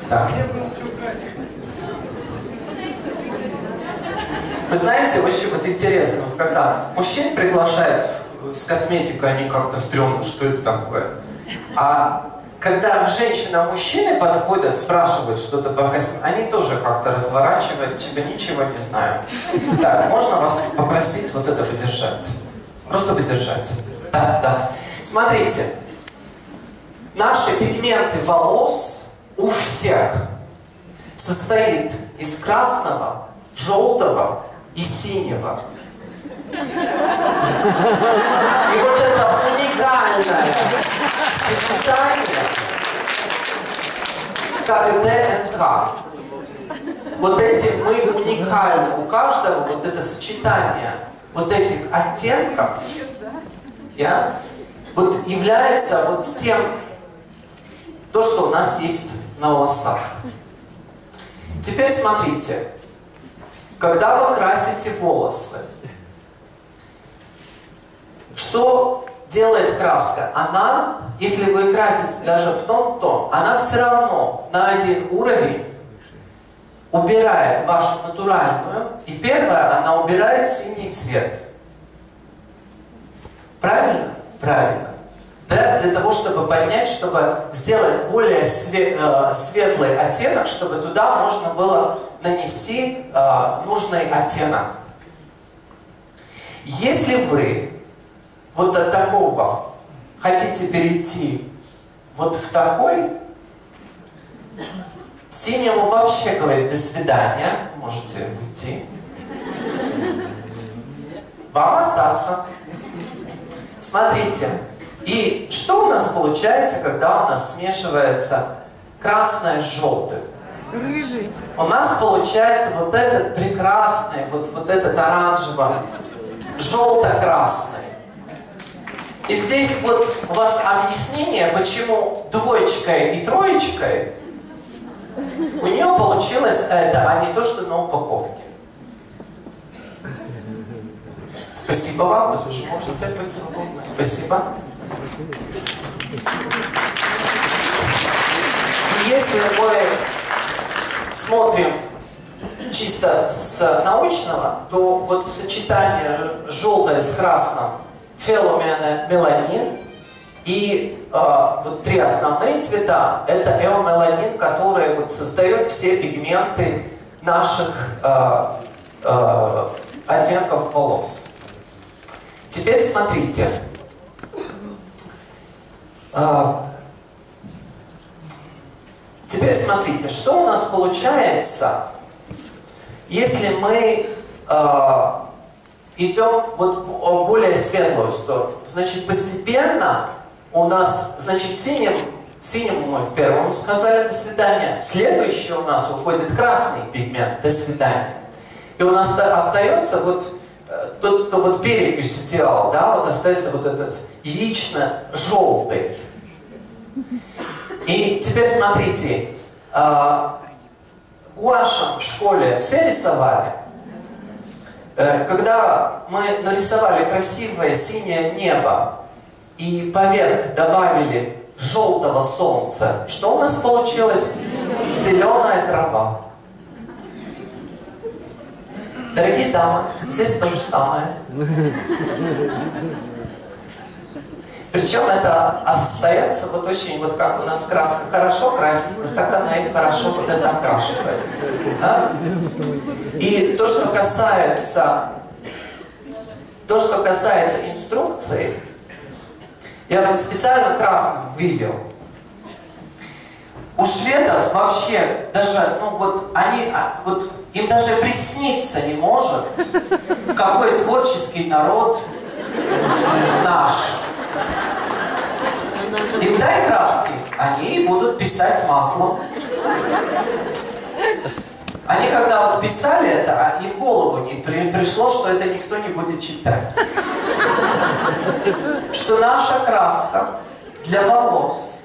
Да. Вы знаете, очень вот интересно, вот когда мужчин приглашают с косметикой, они как-то стрёмно, что это такое. А когда женщина-мужчины подходят, спрашивают что-то по косметике, они тоже как-то разворачивают, тебя ничего не знаю. Так, можно вас попросить вот это подержать? Просто подержать. Да, да. Смотрите, наши пигменты волос у всех состоит из красного, желтого и синего. И вот это уникальное сочетание, как ДНК. Вот эти мы уникальны. У каждого вот это сочетание вот этих оттенков вот является вот тем, то, что у нас есть на волосах. Теперь смотрите. Когда вы красите волосы, что делает краска? Она, если вы красите даже в тон, она все равно на один уровень убирает вашу натуральную, и первое, она убирает синий цвет. Правильно? Правильно. Да? Для того, чтобы поднять, чтобы сделать более светлый оттенок, чтобы туда можно было нанести нужный оттенок. Если вы вот от такого хотите перейти вот в такой, синему вообще говорит «до свидания», можете уйти. Вам остаться. Смотрите, и что у нас получается, когда у нас смешивается красное с желтым? Рыжий. У нас получается вот этот прекрасный, вот этот оранжевый, желто-красный. И здесь вот у вас объяснение, почему двоечкой и троечкой у нее получилось это, а не то, что на упаковке. Спасибо вам, вы тоже можете быть свободны. Спасибо. И если мы смотрим чисто с научного, то вот сочетание желтое с красным, филомеламин, и вот три основные цвета, это эомеланин, который вот создает все пигменты наших оттенков волос. Теперь смотрите. Теперь смотрите, что у нас получается, если мы идем вот в более светлую сторону. Значит, постепенно у нас, значит, синему мы в первом сказали «до свидания». Следующий у нас уходит красный пигмент «до свидания». И у нас остается вот тот, кто вот перекись делал, да, вот остается вот этот яично-желтый. И теперь смотрите, гуашем в школе все рисовали. Когда мы нарисовали красивое синее небо и поверх добавили желтого солнца, что у нас получилось? Зеленая трава. Дорогие дамы, здесь то же самое. Причем это остается вот очень, вот как у нас краска хорошо красит, так она и хорошо вот это окрашивает. Да? И то, что касается инструкции, я вот специально красным вывел. У шведов вообще даже, ну вот они, вот им даже присниться не может, какой творческий народ наш. Им дай краски, они будут писать маслом. Они когда вот писали это, им в голову не пришло, что это никто не будет читать. Что наша краска для волос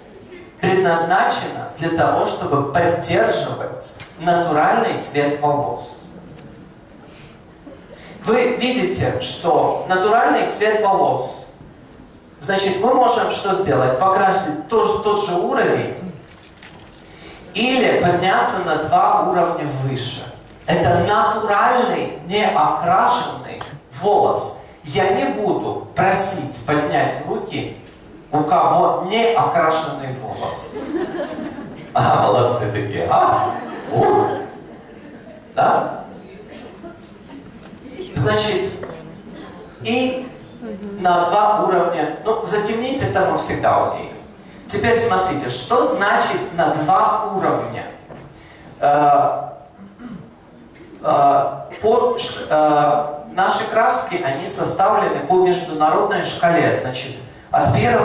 предназначена для того, чтобы поддерживать натуральный цвет волос. Вы видите, что натуральный цвет волос, значит, мы можем что сделать? Покрасить тот же уровень или подняться на 2 уровня выше. Это натуральный, не окрашенный волос. Я не буду просить поднять руки, у кого не окрашенный волос. Молодцы такие, Да? Значит, и на 2 уровня, затемнить это мы всегда умеем. Теперь смотрите, что значит на 2 уровня? Наши краски, они составлены по международной шкале, значит, от 1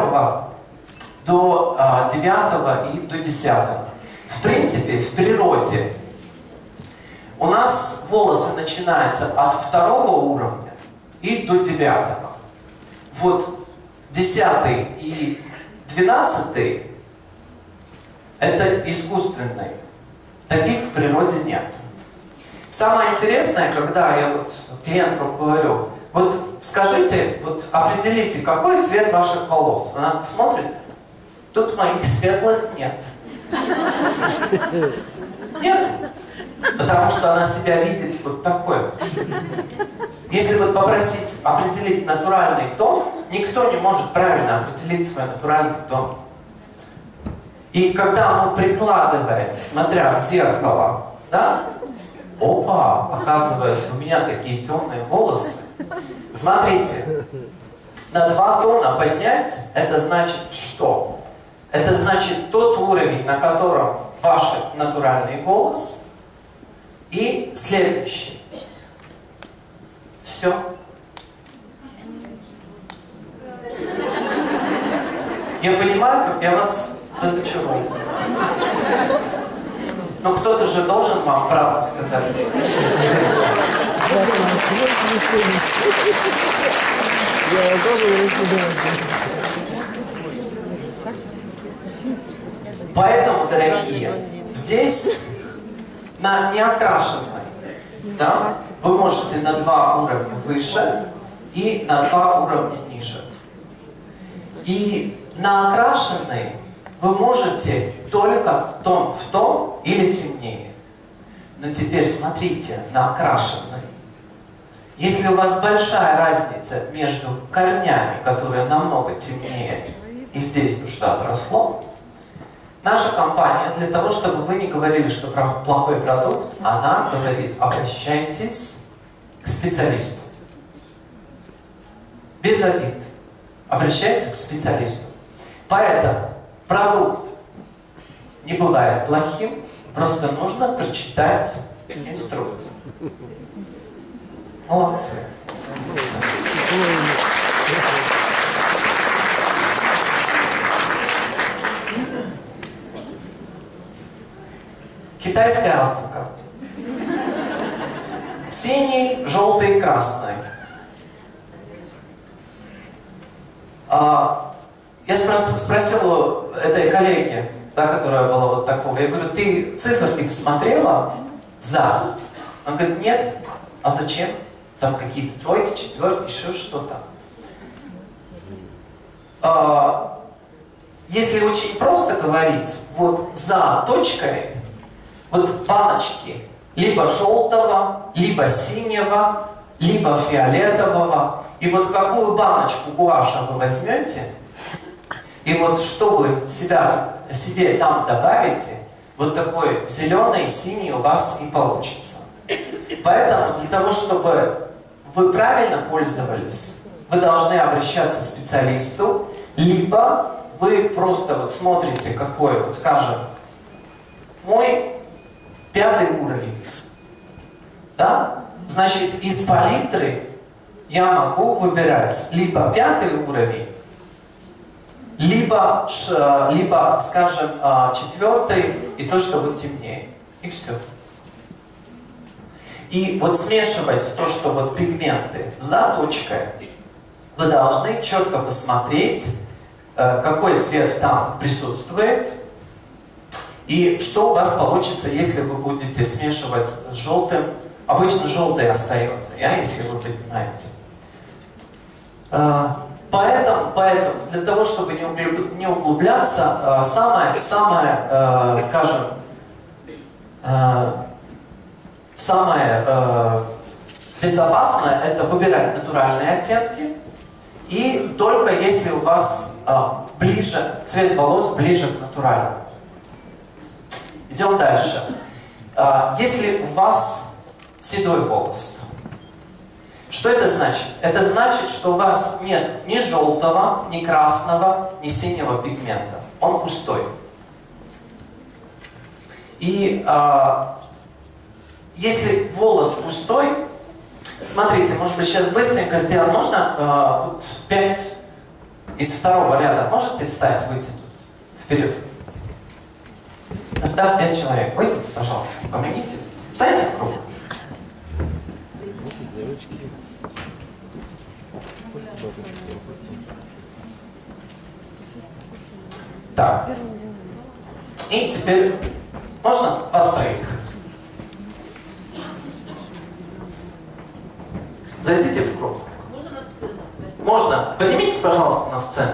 до 9 и до 10. В принципе, в природе у нас волосы начинаются от 2 уровня и до 9. Вот 10 и 12 это искусственные. Таких в природе нет. Самое интересное, когда я клиенткам говорю, скажите, определите, какой цвет ваших волос. Она смотрит, тут моих светлых нет. Нет. Потому что она себя видит вот такой. Если попросить определить натуральный тон, никто не может правильно определить свой натуральный тон. И когда мы прикладываем, смотря в зеркало, да, опа, оказывается, у меня такие темные волосы. Смотрите, на 2 тона поднять, это значит что? Это значит тот уровень, на котором ваш натуральный волос, и следующий. Все. Я понимаю, как я вас разочарую. Но кто-то же должен вам правду сказать. Поэтому, дорогие, здесь на неокрашенной, да, вы можете на 2 уровня выше и на 2 уровня ниже. И на окрашенной вы можете только тон в тон или темнее. Но теперь смотрите на окрашенной. Если у вас большая разница между корнями, которые намного темнее, и здесь что отросло, наша компания, для того, чтобы вы не говорили, что плохой продукт, она говорит, обращайтесь к специалисту. Без обид. Обращайтесь к специалисту. Поэтому продукт не бывает плохим, просто нужно прочитать инструкцию. Молодцы. Китайская азбука. Синий, желтый, красный. Я спросил у этой коллеги, да, которая была вот такого, я говорю, ты циферки посмотрела? За. Он говорит, нет. А зачем? Там какие-то 3, 4, еще что-то. Если очень просто говорить, вот за точкой, вот баночки либо желтого, либо синего, либо фиолетового. И вот какую баночку гуаша вы возьмете, и вот что вы себе там добавите, вот такой зеленый, синий у вас и получится. Поэтому для того, чтобы вы правильно пользовались, вы должны обращаться к специалисту, либо вы просто вот смотрите, какой, вот скажем, мой 5 уровень, да? Значит, из палитры я могу выбирать либо 5 уровень, либо скажем, 4 и то, что вот темнее. И все. И вот смешивать то, что вот пигменты за точкой, вы должны четко посмотреть, какой цвет там присутствует, и что у вас получится, если вы будете смешивать с желтым. Обычно желтый остается, если вы понимаете. Поэтому для того, чтобы не углубляться, самое, скажем, самое безопасное — это выбирать натуральные оттенки. И только если у вас ближе, цвет волос ближе к натуральному. Идем дальше. Если у вас седой волос, что это значит? Это значит, что у вас нет ни желтого, ни красного, ни синего пигмента. Он пустой. И если волос пустой, смотрите, может быть, сейчас быстренько сделаем. Можно вот 5 из второго ряда можете встать, выйти тут вперед? Тогда 5 человек. Выйдите, пожалуйста, помогите. Встаньте в круг. Так. И теперь можно вас троих? Зайдите в круг. Можно на сцену? Можно. Поднимитесь, пожалуйста, на сцену.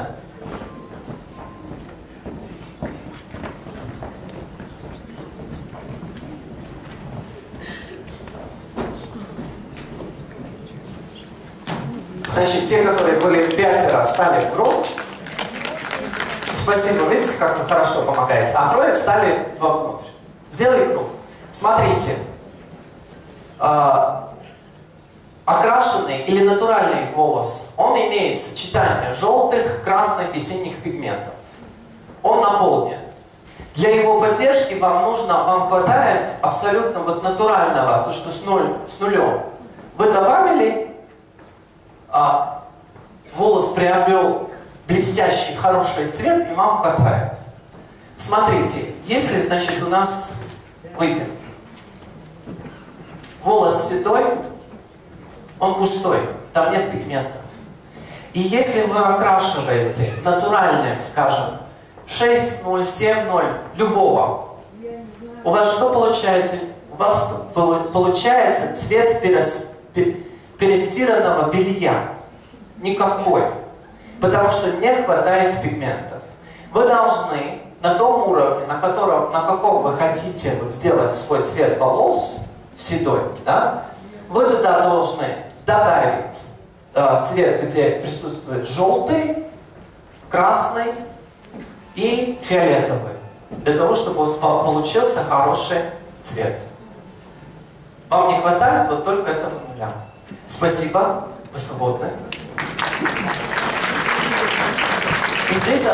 Значит, те, которые были 5, встали в круг. Спасибо, видите, как вы хорошо помогаете. А 3 встали вовнутрь. Сделай круг. Смотрите. Окрашенный или натуральный волос, он имеет сочетание желтых, красных и синих пигментов. Он наполнен. Для его поддержки вам хватает абсолютно вот натурального, то, что с нулем. Вы добавили, волос приобрел блестящий, хороший цвет, и вам хватает. Смотрите, если, значит, у нас выйдет волос седой, он пустой, там нет пигментов. И если вы окрашиваете натуральным, скажем, 6-0, 7-0, любого, у вас что получается? У вас получается цвет перестиранного белья. Никакой. Потому что не хватает пигментов. Вы должны на том уровне, на каком вы хотите вот сделать свой цвет волос, седой, да, вы туда должны добавить цвет, где присутствует желтый, красный и фиолетовый, для того, чтобы у вас получился хороший цвет. Вам не хватает вот только этого нуля. Спасибо, вы свободны. И здесь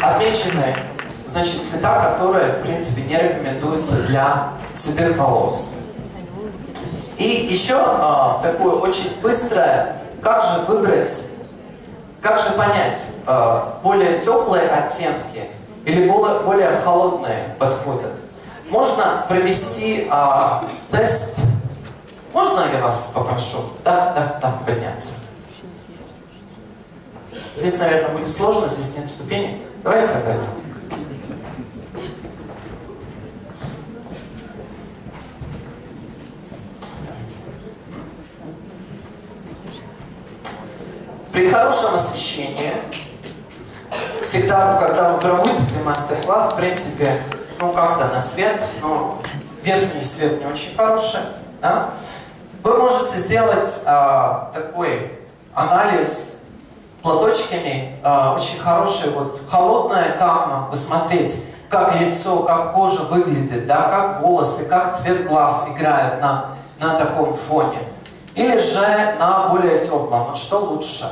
отмечены, значит, цвета, которые, в принципе, не рекомендуются для седых волос. И еще такое очень быстрое, как же понять, более теплые оттенки или более холодные подходят. Можно провести тест. Можно я вас попрошу? Да, подняться. Здесь, наверное, будет сложно, здесь нет ступенек. Давайте опять. При хорошем освещении, всегда, когда вы проводите мастер-класс, в принципе, как-то на свет, но верхний свет не очень хороший, да? Вы можете сделать такой анализ платочками, очень хороший, вот холодная гамма, посмотреть, как лицо, как кожа выглядит, да, как волосы, как цвет глаз играет на таком фоне. Или же на более теплом, вот что лучше,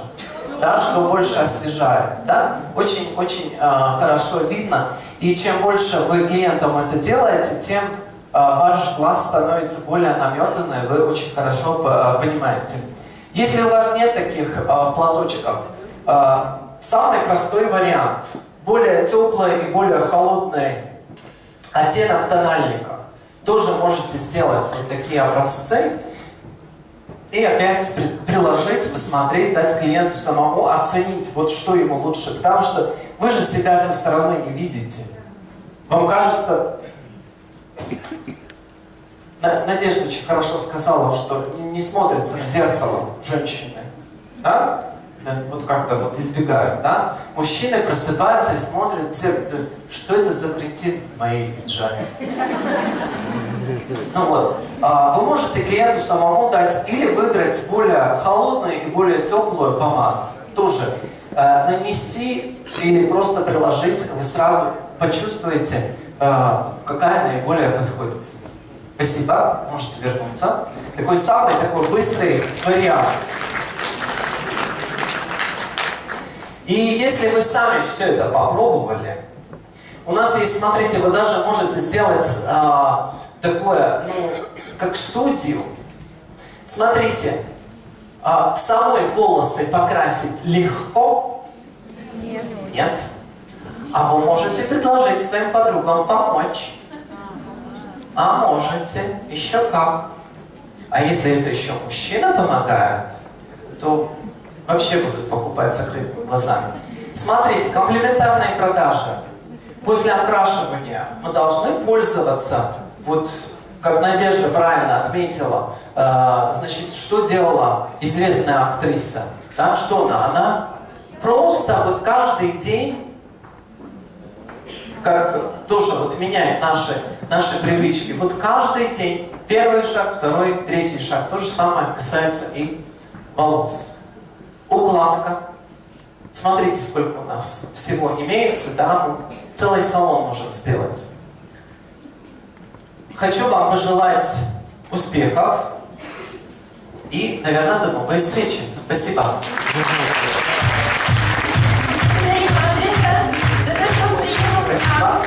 да, что больше освежает, да, очень хорошо видно. И чем больше вы клиентам это делаете, тем ваш глаз становится более наметанный, вы очень хорошо понимаете. Если у вас нет таких платочков, самый простой вариант, более теплый и более холодный оттенок тональника. Тоже можете сделать вот такие образцы и опять приложить, посмотреть, дать клиенту самому оценить, вот что ему лучше. Потому что вы же себя со стороны не видите. Вам кажется, Надежда очень хорошо сказала, что не смотрится в зеркало женщины. Да? вот как-то вот избегают, да? Мужчины просыпаются и смотрят в зеркало, что это за кретин в моей пиджаме? Ну вот, вы можете клиенту самому дать или выбрать более холодную и более теплую помаду. Тоже нанести или просто приложить, вы сразу почувствуете, какая наиболее подходит. Спасибо, можете вернуться. Такой самый такой быстрый вариант. И если вы сами все это попробовали, у нас есть, смотрите, вы даже можете сделать такое, ну, как студию. Смотрите, самой волосы покрасить легко? Нет. А вы можете предложить своим подругам помочь. А можете. Еще как. А если это еще мужчина помогает, то вообще будут покупать закрытыми глазами. Смотрите, комплементарные продажи. После окрашивания мы должны пользоваться, вот как Надежда правильно отметила, значит, что делала известная актриса? Да, что она просто вот каждый день, как тоже вот меняет наши привычки. Вот каждый день, первый шаг, второй, третий шаг. То же самое касается и волос. Укладка. Смотрите, сколько у нас всего имеется, да, мы целый салон можем сделать. Хочу вам пожелать успехов и, наверное, до новой встречи. Спасибо. Спасибо.